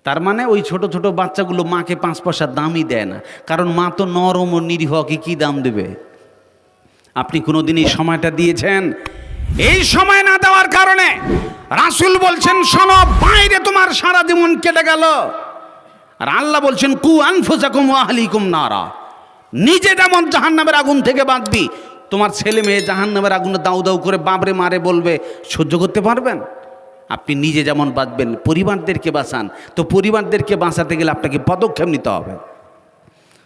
তার মানে ওই ছোট ছোট বাচ্চাগুলো মাকে 5 পয়সা দামই দেয় না, কারণ মা তো নরম ও নিরীহ, কি দাম দেবে? আপনি কোনোদিন এই সময়টা দিয়েছেন? এই সময় না দেওয়ার কারণে রাসূল বলছেন, শোনো, বাইরে তোমার সারা জীবন কেটে গেল, আর আল্লাহ বলছেন কু আনফুসাকুম ওয়া আহলিকুম নারা, নিজে যেমন জাহান্নামের আগুন থেকে বাঁচবি, তোমার ছেলে মেয়ে জাহান্নামের আগুনে দাউ দাউ করে বাবরে মারে বলবে, সহ্য করতে পারবেন? আপনি নিজে যেমন বাঁচবেন, পরিবারদেরকে বাঁচান। তো পরিবারদেরকে বাঁচাতে গেলে আপনাকে পদক্ষেপ নিতে হবে।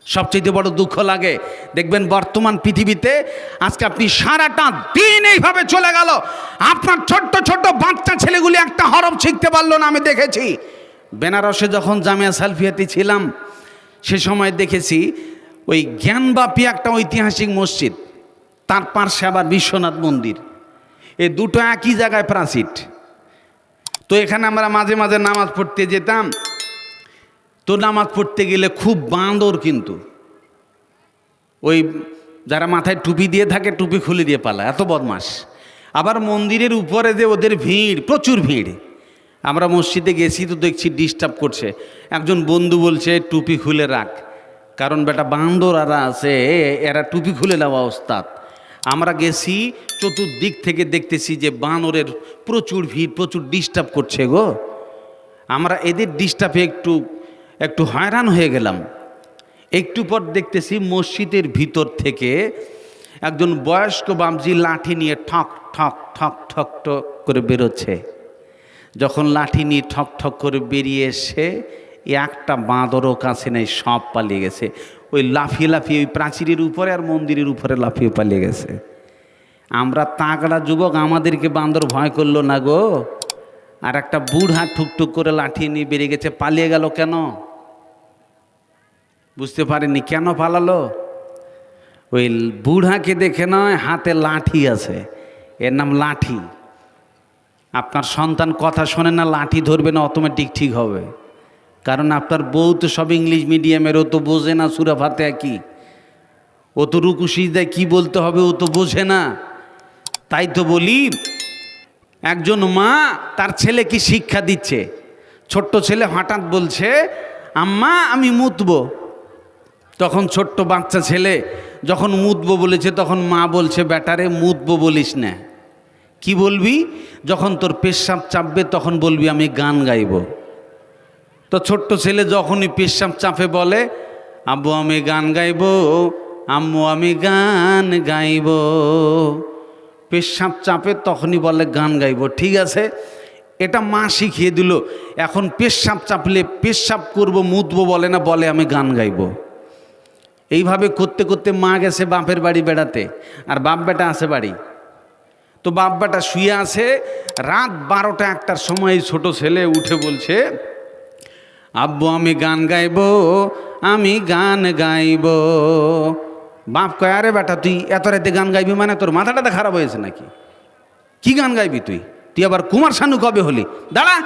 সবচেয়ে বড় দুঃখ লাগে, দেখবেন বর্তমান পৃথিবীতে আজকে আপনি সারাটা দিন এইভাবে চলে গেল, আপনার ছোট্ট ছোট্ট বাচ্চা ছেলেগুলি একটা হরফ শিখতে পারলো না। আমি দেখেছি বেনারসে যখন জামিয়া সালফিয়াতে ছিলাম, সে সময় দেখেছি ওই জ্ঞানবাপী একটা ঐতিহাসিক মসজিদ, তার পার্শ্বে আবার বিশ্বনাথ মন্দির, এই দুটো একই জায়গায় প্রাচীর। তো এখানে আমরা মাঝে মাঝে নামাজ পড়তে যেতাম। তো নামাজ পড়তে গেলে খুব বাঁদর, কিন্তু ওই যারা মাথায় টুপি দিয়ে থাকে টুপি খুলে দিয়ে পালা, এত বদমাস। আবার মন্দিরের উপরে যে ওদের ভিড়, প্রচুর ভিড়। আমরা মসজিদে গেছি তো দেখছি ডিস্টার্ব করছে। একজন বন্ধু বলছে টুপি খুলে রাখ, কারণ বেটা বাঁদর আরা আছে, এরা টুপি খুলে নেওয়া ওস্তাদ। আমরা গেছি, চতুর্দিক থেকে দেখতেছি যে বানরের প্রচুর ভিড়, প্রচুর ডিস্টার্ব করছে গো। আমরা এদের ডিস্টার্বে একটু হয়রান হয়ে গেলাম। একটু পর দেখতেছি মসজিদের ভিতর থেকে একজন বয়স্ক বামজি লাঠি নিয়ে ঠক ঠক ঠক ঠক ঠক করে বেরোচ্ছে। যখন লাঠি নিয়ে ঠক ঠক করে বেরিয়ে এসে একটা বাঁদরও কাছে নেই, সব পালিয়ে গেছে। ওই লাফিয়ে লাফিয়ে ওই প্রাচীরের উপরে আর মন্দিরের উপরে লাফিয়ে পালিয়ে গেছে। আমরা তাগড়া যুবক, আমাদেরকে বান্দর ভয় করলো না গো। আর একটা বুড়া ঠুকঠুক করে লাঠি নিয়ে বেরিয়ে গেছে। পালিয়ে গেল কেন? বুঝতে পারেনি কেন পালালো? ওই বুড়াকে দেখে নয়, হাতে লাঠি আছে, এর নাম লাঠি। আপনার সন্তান কথা শোনে না, লাঠি ধরবে না, অটোমেটিক ঠিক হবে। কারণ আপনার বউ তো সব ইংলিশ মিডিয়ামের, ও তো বোঝে না সূরা ফাতিহা কি, ও তো রুকু সিজদায় কি বলতে হবে ও তো বোঝে না। তাই তো বলি, একজন মা তার ছেলেকে শিক্ষা দিচ্ছে। ছোট্ট ছেলে হঠাৎ বলছে, আম্মা আমি মুতবো। তখন ছোট্ট বাচ্চা ছেলে যখন মুতবো বলেছে, তখন মা বলছে, বেটারে মুতবো বলিস না, কি বলবি? যখন তোর পেশাব চাপবে তখন বলবি আমি গান গাইব। তো ছোট্ট ছেলে যখনই পেশাব চাপে বলে, আব্বু আমি গান গাইব, আম্মু আমি গান গাইব। পেশাব চাপে তখনই বলে গান গাইব। ঠিক আছে, এটা মা শিখিয়ে দিল। এখন পেশাব চাপলে পেশাব করব, মুতবো বলে না, বলে আমি গান গাইব। এইভাবে করতে করতে মা গেছে বাপের বাড়ি বেড়াতে, আর বাপ বেটা আছে বাড়ি। তো বাপ বেটা শুয়ে আছে। রাত 12টা 1টার সময় ছোট ছেলে উঠে বলছে, আব্বু আমি গান গাইব, আমি গান গাইব। বাপ কয়, আরে বেটা তুই এত রাতে গান গাইবি মানে তোর মাথাটা খারাপ হয়েছে নাকি? কি গান গাইবি তুই? তুই আবার কুমার শানু কবে হলি? দাঁড়া।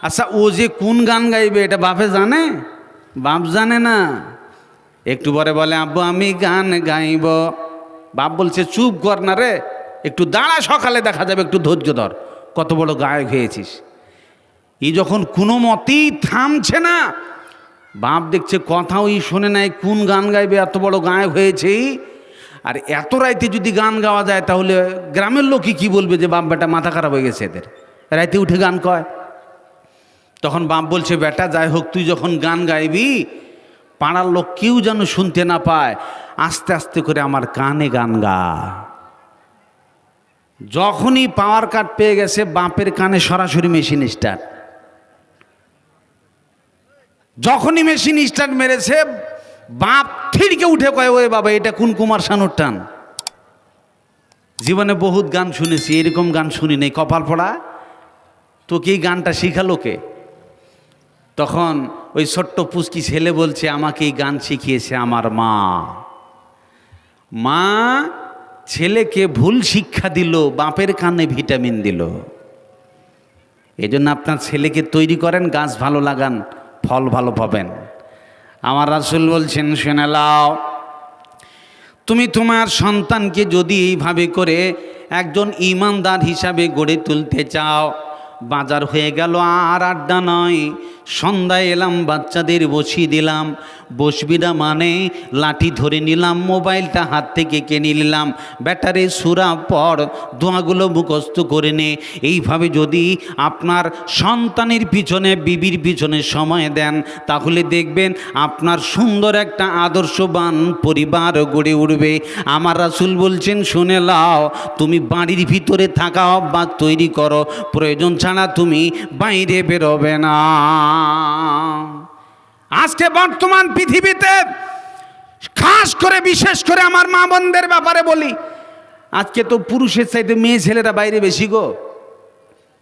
আচ্ছা, ও যে কোন গান গাইবে এটা বাপে জানে? বাপ জানে না। একটু পরে বলে, আব্বু আমি গান গাইব। বাপ বলছে, চুপ কর না রে, একটু দাঁড়া, সকালে দেখা যাবে, একটু ধৈর্য ধর, কত বড় গায়ক হয়েছিস। এই যখন কোনো মতেই থামছে না, বাপ দেখছে কথাও শোনে নাই, কোন গান গাইবে, এত বড় গায়ক হয়েছে। আর এত রাইতে যদি গান গাওয়া যায় তাহলে গ্রামের লোকই কি বলবে, যে বাপ বেটা মাথা খারাপ হয়ে গেছে এদের, রাইতে উঠে গান কয়। তখন বাপ বলছে, বেটা যাই হোক, তুই যখন গান গাইবি পাড়ার লোক কেউ যেন শুনতে না পায়, আস্তে আস্তে করে আমার কানে গান গা। যখনই পাওয়ার কাট পেয়ে গেছে, বাপের কানে সরাসরি মেশিন স্টার্ট। যখনই মেশিন স্টার্ট মেরেছে, বাপ থিরকে উঠে কয়, ওরে বাবা এটা কোন কুমার শানুর টান। জীবনে বহুত গান শুনেছি, এরকম গান শুনি নেই, কপাল পড়া। তোকে এই গানটা শিখালো কে? তখন ওই ছোট্ট পুচকি ছেলে বলছে, আমাকে এই গান শিখিয়েছে আমার মা। মা ছেলেকে ভুল শিক্ষা দিল, বাপের কানে ভিটামিন দিল। এই জন্য আপনার ছেলেকে তৈরি করেন, গাছ ভালো লাগান, ফল ভালো পাবেন। আমার রাসূল বলছেন, শুনে নাও, তুমি তোমার সন্তানকে যদি এইভাবে করে একজন ঈমানদার হিসাবে গড়ে তুলতে চাও, বাজার হয়ে গেল আর আড্ডা নয়, সন্ধ্যায় এলাম, বাচ্চাদের বসিয়ে দিলাম, বসবি না মানে লাঠি ধরে নিলাম, মোবাইলটা হাত থেকে কিনে নিলাম, ব্যাটারে সূরা পড়, দোয়াগুলো মুখস্থ করে নে। এইভাবে যদি আপনার সন্তানের পিছনে, বিবির পিছনে সময় দেন, তাহলে দেখবেন আপনার সুন্দর একটা আদর্শবান পরিবার গড়ে উঠবে। আমার রাসূল বলছেন, শুনে লাও, তুমি বাড়ির ভিতরে থাকা অভ্যাস তৈরি করো, প্রয়োজন ছাড়া তুমি বাইরে বেরোবে না। আজকে বর্তমান পৃথিবীতে খাস করে, বিশেষ করে আমার মা বোনদের ব্যাপারে বলি, আজকে তো পুরুষের চাইতে মেয়ে ছেলেরা বাইরে বেশি গো।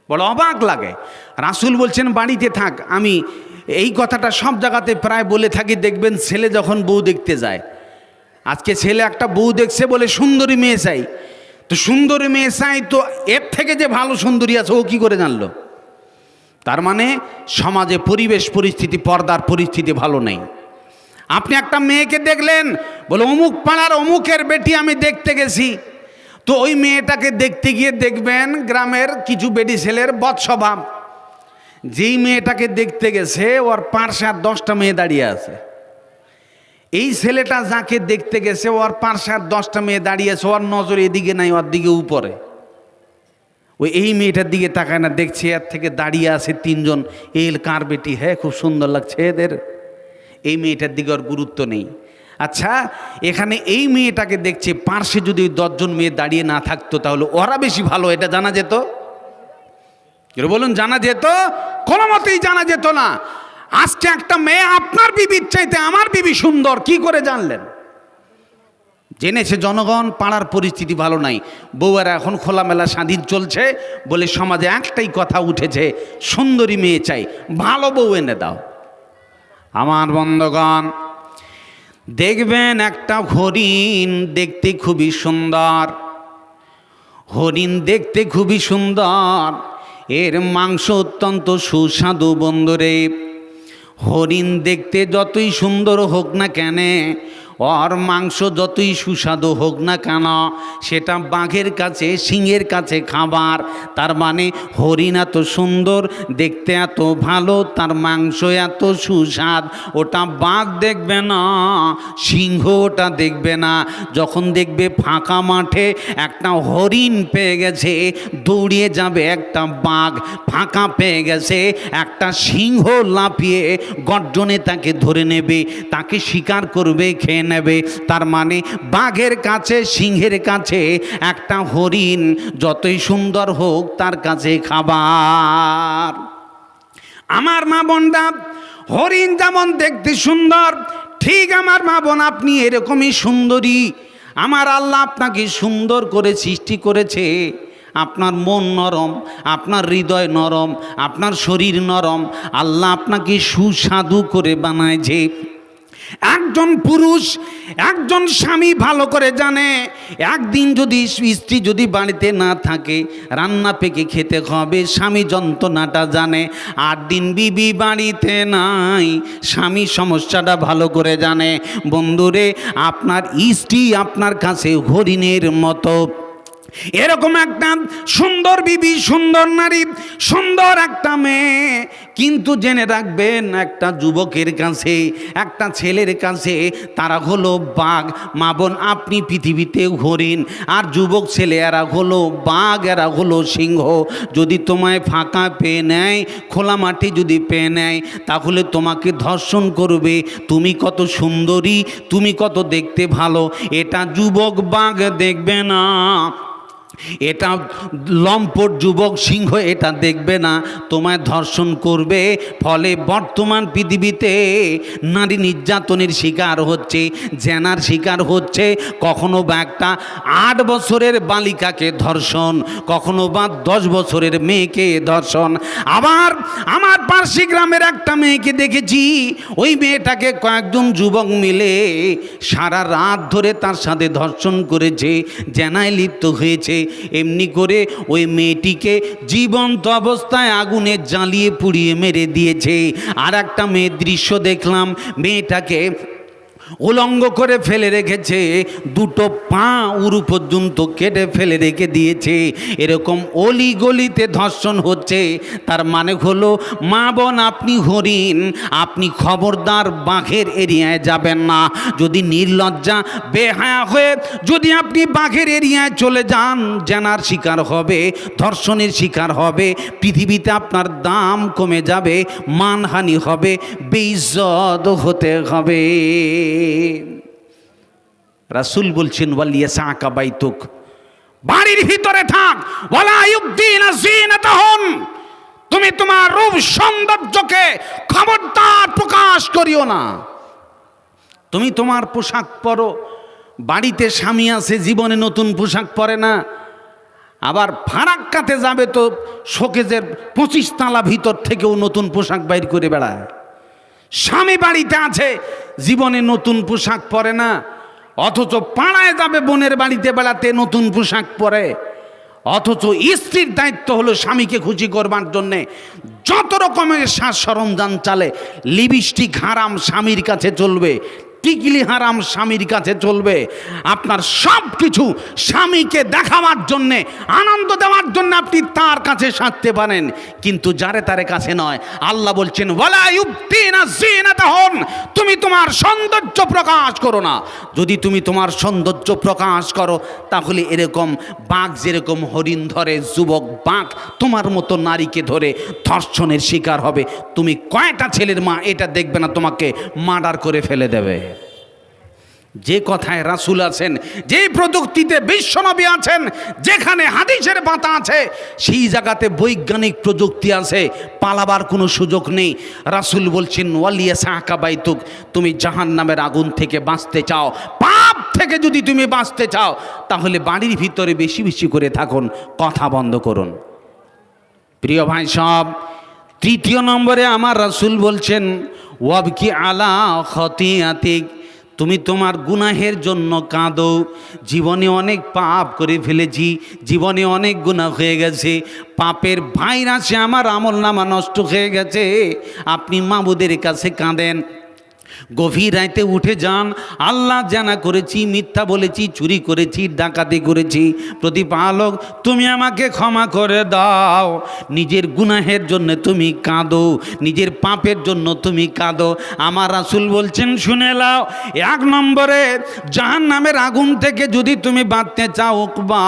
বড় অবাক লাগে। রাসূল বলছেন বাড়িতে থাক। আমি এই কথাটা সব জায়গাতে প্রায় বলে থাকি, দেখবেন ছেলে যখন বউ দেখতে যায়, আজকে ছেলে একটা বউ দেখছে বলে সুন্দরী মেয়ে চাই, তো সুন্দরী মেয়ে চাই, তো এর থেকে যে ভালো সুন্দরী আছে ও কি করে জানলো? তার মানে সমাজে পরিবেশ পরিস্থিতি, পর্দার পরিস্থিতি ভালো নেই। আপনি একটা মেয়েকে দেখলেন, বলে অমুক পাড়ার অমুকের বেটি আমি দেখতে গেছি, তো ওই মেয়েটাকে দেখতে গিয়ে দেখবেন গ্রামের কিছু বেটি ছেলের বদস্বভাব। যেই মেয়েটাকে দেখতে গেছে ওর পার্শ্বে আর 10টা মেয়ে দাঁড়িয়ে আছে। এই ছেলেটা যাকে দেখতে গেছে ওর পার্শ্বে আর 10টা মেয়ে দাঁড়িয়ে আছে, ওর নজর এদিকে নাই, ওর দিকে উপরে। ওই এই মেয়েটার দিকে তাকায় না, দেখছে এর থেকে দাঁড়িয়ে আছে 3জন, এল কার বেটি, হ্যাঁ খুব সুন্দর লাগছে এদের। এই মেয়েটার দিকে ওর গুরুত্ব নেই। আচ্ছা, এখানে এই মেয়েটাকে দেখছে, পার্শ্বে যদি 10 জন মেয়ে দাঁড়িয়ে না থাকতো তাহলে ওরা বেশি ভালো, এটা জানা যেত? কেউ বলুন জানা যেত? কোনো মতেই জানা যেত না। আজকে একটা মেয়ে আপনার বিবির চাইতে আমার বিবি সুন্দর, কি করে জানলেন? জেনেছে জনগণ, পাড়ার পরিস্থিতি ভালো নাই, বউয়েরা এখন খোলামেলা স্বাধীন চলছে বলে সমাজে একটাই কথা উঠেছে, সুন্দরী মেয়ে চাই, ভালো বউ এনে দাও। আমার বন্ধুগণ, দেখবেন একটা হরিণ দেখতে খুবই সুন্দর, হরিণ দেখতে খুবই সুন্দর, এর মাংস অত্যন্ত সুস্বাদু। বন্ধুরে, হরিণ দেখতে যতই সুন্দর হোক না কেন, ওর মাংস যতই সুস্বাদু হোক না কেন, সেটা বাঘের কাছে, সিংহের কাছে খাবার। তার মানে হরিণ এত সুন্দর, দেখতে এত ভালো, তার মাংস এত সুস্বাদ, ওটা বাঘ দেখবে না, সিংহ ওটা দেখবে না। যখন দেখবে ফাঁকা মাঠে একটা হরিণ পেয়ে গেছে, দৌড়িয়ে যাবে একটা বাঘ, ফাঁকা পেয়ে গেছে একটা সিংহ লাফিয়ে গর্জনে তাকে ধরে নেবে, তাকে শিকার করবে, খেয়ে নেবে। তার মানে বাঘের কাছে, সিংহের কাছে একটা হরিণ যতই সুন্দর হোক তার কাছে খাবার। আমার মা বোনরা, হরিণ যেমন দেখতে সুন্দর, ঠিক আমার মা বোন আপনি এরকমই সুন্দরী। আমার আল্লাহ আপনাকে সুন্দর করে সৃষ্টি করেছে। আপনার মন নরম, আপনার হৃদয় নরম, আপনার শরীর নরম, আল্লাহ আপনাকে সুস্বাদু করে বানাইছে। একজন পুরুষ, একজন স্বামী ভালো করে জানে, একদিন যদি স্ত্রী যদি বাড়িতে না থাকে, রান্না পেকে খেতে হবে, স্বামী যন্ত্রণাটা জানে। 8 দিন বিবি বাড়িতে নাই, স্বামী সমস্যাটা ভালো করে জানে। বন্ধুরে, আপনার স্ত্রী আপনার কাছে হরিণের মতো। এরকম একটা সুন্দর বিবি, সুন্দর নারী, সুন্দর একটা মেয়ে, কিন্তু জেনে রাখবেন একটা যুবকের কাছে, একটা ছেলের কাছে তারা হলো বাঘ। মা বোন, আপনি পৃথিবীতে হরিণ, আর যুবক ছেলে এরা হলো বাঘ, এরা হলো সিংহ। যদি তোমায় ফাঁকা পেয়ে নেয়, খোলা মাঠে যদি পেয়ে নেয়, তাহলে তোমাকে ধর্ষণ করবে। তুমি কত সুন্দরী, তুমি কত দেখতে ভালো, এটা যুবক বাঘ দেখবে না, এটা লম্পট যুবক সিংহ এটা দেখবে না, তোমায় ধর্ষণ করবে। ফলে বর্তমান পৃথিবীতে নারী নির্যাতনের শিকার হচ্ছে, জেনার শিকার হচ্ছে। কখনো বা একটা 8 বছরের বালিকাকে ধর্ষণ, কখনো বা 10 বছরের মেয়েকে ধর্ষণ। আবার আমার পার্শ্ব গ্রামের একটা মেয়েকে দেখেছি, ওই মেয়েটাকে কয়েকজন যুবক মিলে সারা রাত ধরে তার সাথে ধর্ষণ করেছে, জেনায় লিপ্ত হয়েছে। এমনি করে ওই মেয়েটিকে জীবন্ত অবস্থায় আগুনে জ্বালিয়ে পুড়িয়ে মেরে দিয়েছে। আর একটা মেয়ের দৃশ্য দেখলাম, মেয়েটাকে উলঙ্গ করে ফেলে রেখেছে, দুটো পা উরু পর্যন্ত কেটে ফেলে রেখে দিয়েছে। এরকম অলি গলিতে ধর্ষণ হচ্ছে। তার মানে হলো, মা বোন আপনি হরিণ, আপনি খবরদার বাঘের এরিয়ায় যাবেন না। যদি নির্লজ্জা বেহায়া হয়ে যদি আপনি বাঘের এরিয়ায় চলে যান, জেনার শিকার হবে, ধর্ষণের শিকার হবে, পৃথিবীতে আপনার দাম কমে যাবে, মানহানি হবে, বেইজ্জত হতে হবে। রাসূল বলছেন, ওয়ালিয়াসাকা বাইতুক, বাড়ির ভিতরে থাক, ওয়ালা ইউবদিনা যিনাতাহুন, তুমি তোমার রূপ সৌন্দর্যকে খবরদার প্রকাশ করিও না। তুমি তোমার পোশাক পরো, বাড়িতে স্বামী আছে, জীবনে নতুন পোশাক পরে না, আবার ফারাক্কাতে যাবে তো শোকেজের 25 তালা ভিতর থেকেও নতুন পোশাক বাইর করে বেড়ায়। স্বামী বাড়িতে আছে, জীবনে নতুন পোশাক পরে না, অথচ পাড়ায় যাবে বোনের বাড়িতে বেড়াতে, নতুন পোশাক পরে। অথচ স্ত্রীর দায়িত্ব হলো স্বামীকে খুশি করবার জন্যে যত রকমের সাজ সরঞ্জাম চালে, লিপস্টিক হারাম স্বামীর কাছে চলবে, টিকলি হারাম স্বামীর কাছে চলবে। আপনার সব কিছু স্বামীকে দেখাবার জন্যে, আনন্দ দেওয়ার জন্য আপনি তার কাছে সাজতে পারেন, কিন্তু যারে তারে কাছে নয়। আল্লাহ বলছেন, ওয়ালা ইউবদিনা যিনাতাহুন, তুমি তোমার সৌন্দর্য প্রকাশ করো না। যদি তুমি তোমার সৌন্দর্য প্রকাশ করো, তাহলে এরকম বাঘ যেরকম হরিণ ধরে, যুবক বাঘ তোমার মতো নারীকে ধরে ধর্ষণের শিকার হবে। তুমি কয়টা ছেলের মা এটা দেখবে না, তোমাকে মার্ডার করে ফেলে দেবে। যে কথায় রাসূল আছেন, যেই প্রযুক্তিতে বিশ্বনবী আছেন, যেখানে হাদিসের পাতা আছে, সেই জায়গাতে বৈজ্ঞানিক প্রযুক্তি আছে, পালাবার কোনো সুযোগ নেই। রাসূল বলছেন, ওয়ালিয়াসাকা বাইতুক, তুমি জাহান্নামের আগুন থেকে বাঁচতে চাও, পাপ থেকে যদি তুমি বাঁচতে চাও, তাহলে বাড়ির ভিতরে বেশি বেশি করে থাকুন, কথা বন্ধ করুন। প্রিয় ভাই সব, তৃতীয় নম্বরে আমার রাসূল বলছেন, ওয়াবকি আলা খতিয়াতিক, তুমি তোমার গুনাহের জন্য কাঁদো। জীবনে অনেক পাপ করে ফেলেছি, জীবনে অনেক গুনাহ হয়ে গেছে, পাপের ভাইরাসে আমার আমলনামা নষ্ট হয়ে গেছে। আপনি মাবুদের কাছে কাঁদেন, গভীর রাতে উঠে যান, আল্লাহ জানা করেছি, মিথ্যা বলেছি, চুরি করেছি, ডাকাতি করেছি, প্রতিপালক তুমি আমাকে ক্ষমা করে দাও। নিজের গুনাহের জন্য তুমি কাঁদো, নিজের পাপের জন্য তুমি কাঁদো। আমার রাসূল বলছেন, শুনে নাও, 1 নম্বরে জাহান্নামের আগুন থেকে যদি তুমি বাঁচতে চাও, বা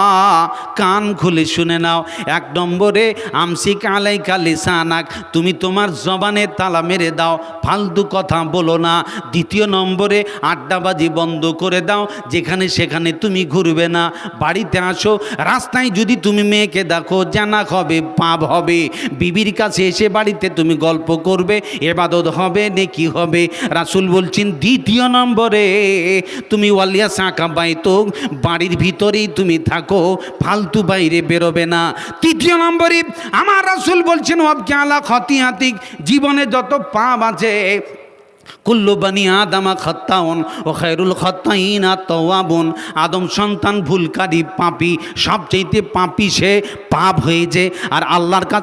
কান খুলে শুনে নাও, 1 নম্বরে আমসিক আলাইকা লিসানাক, তুমি তোমার জবানে তালা মেরে দাও, ফালতু কথা বলো না। 2 নম্বরে আড্ডাবাজি বন্ধ করে দাও, যেখানে সেখানে তুমি ঘুরবে না। বাড়িতে আসো, রাস্তায় যদি তুমি মেয়েকে দেখো, জানা হবে, পাপ হবে। বিবির কাছে এসে বাড়িতে তুমি গল্প করবে, ইবাদত হবে, নেকি হবে। রাসূল বলছেন, 2 নম্বরে তুমি ওয়ালিয়াসাকা বাইতুক, বাড়ির ভিতরেই তুমি থাকো, ফালতু বাইরে বেরোবে না। 3 নম্বরে আমার রাসূল বলছেন, ওয়াবকি আলা খতিয়াতিক, জীবনে যত পাপ আছে, কুল্লু বানি আদামা খাত্তাউন ও খায়রুল খাত্তাইনা তাওয়াবুন, আদম সন্তান ভুলকারী, পাপী, সবচেয়ে পাপী সে, পাপ হয়েছে। আর আল্লাহর কাছে